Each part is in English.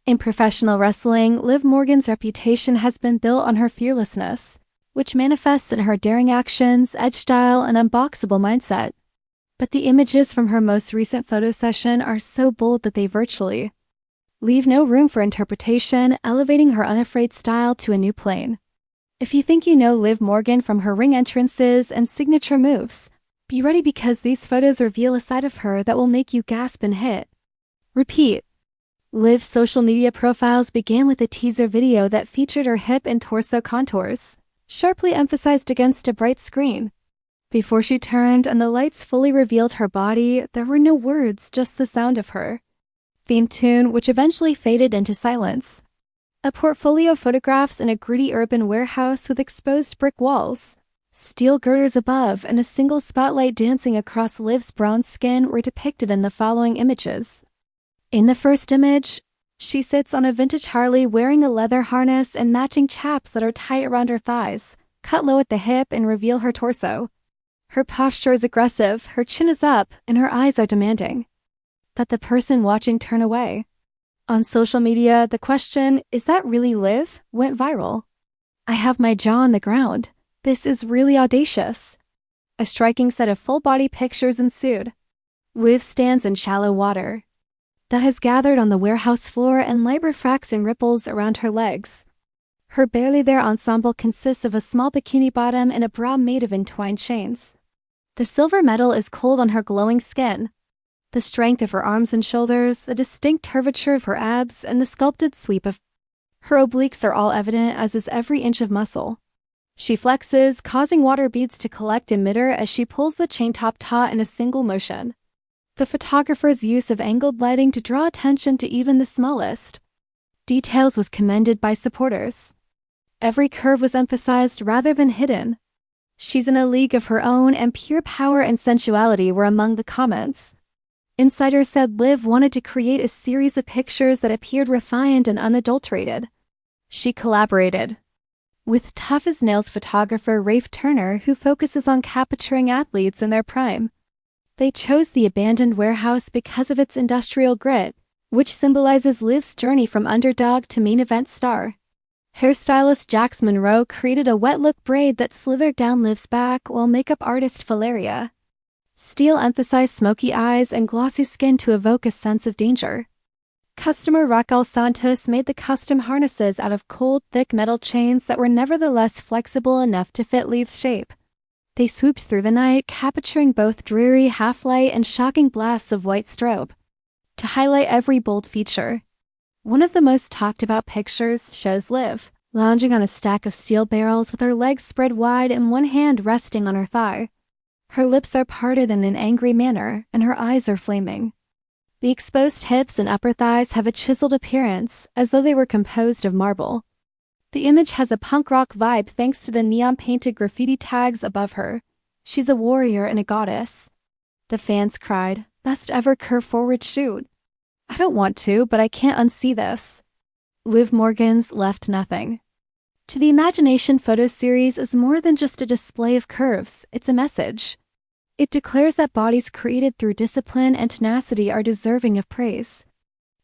In professional wrestling, Liv Morgan's reputation has been built on her fearlessness, which manifests in her daring actions, edge style, and unboxable mindset. But the images from her most recent photo session are so bold that they virtually leave no room for interpretation, elevating her unafraid style to a new plane. If you think you know Liv Morgan from her ring entrances and signature moves, be ready because these photos reveal a side of her that will make you gasp and hit repeat. Liv's social media profiles began with a teaser video that featured her hip and torso contours, sharply emphasized against a bright screen. Before she turned and the lights fully revealed her body, there were no words, just the sound of her theme tune, which eventually faded into silence. A portfolio of photographs in a gritty urban warehouse with exposed brick walls, steel girders above, and a single spotlight dancing across Liv's brown skin were depicted in the following images. In the first image, she sits on a vintage Harley wearing a leather harness and matching chaps that are tight around her thighs, cut low at the hip and reveal her torso. Her posture is aggressive, her chin is up, and her eyes are demanding that the person watching turn away. On social media, the question, "Is that really Liv?" went viral. "I have my jaw on the ground. This is really audacious." A striking set of full-body pictures ensued. Liv stands in shallow water that has gathered on the warehouse floor, and light refracts and ripples around her legs. Her barely there ensemble consists of a small bikini bottom and a bra made of entwined chains. The silver metal is cold on her glowing skin. The strength of her arms and shoulders, the distinct curvature of her abs, and the sculpted sweep of her obliques are all evident, as is every inch of muscle. She flexes, causing water beads to collect in midair as she pulls the chain top taut in a single motion. The photographer's use of angled lighting to draw attention to even the smallest details was commended by supporters. Every curve was emphasized rather than hidden. "She's in a league of her own, and pure power and sensuality" were among the comments. Insiders said Liv wanted to create a series of pictures that appeared refined and unadulterated. She collaborated with tough-as-nails photographer Rafe Turner, who focuses on capturing athletes in their prime. They chose the abandoned warehouse because of its industrial grit, which symbolizes Liv's journey from underdog to main event star. Hairstylist Jax Monroe created a wet-look braid that slithered down Liv's back, while makeup artist Valeria Steele emphasized smoky eyes and glossy skin to evoke a sense of danger. Customer Raquel Santos made the custom harnesses out of cold, thick metal chains that were nevertheless flexible enough to fit Liv's shape. They swooped through the night, capturing both dreary half-light and shocking blasts of white strobe to highlight every bold feature. One of the most talked about pictures shows Liv lounging on a stack of steel barrels with her legs spread wide and one hand resting on her thigh. Her lips are parted in an angry manner, and her eyes are flaming. The exposed hips and upper thighs have a chiseled appearance, as though they were composed of marble. The image has a punk rock vibe thanks to the neon-painted graffiti tags above her. She's a warrior and a goddess. The fans cried, "Best ever curve forward shoot." "I don't want to, but I can't unsee this." Liv Morgan's left nothing. To the Imagination photo series is more than just a display of curves, it's a message. It declares that bodies created through discipline and tenacity are deserving of praise.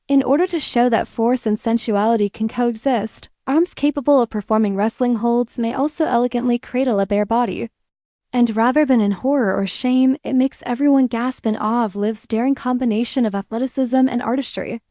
In order to show that force and sensuality can coexist, arms capable of performing wrestling holds may also elegantly cradle a bare body. And rather than in horror or shame, it makes everyone gasp in awe of Liv's daring combination of athleticism and artistry.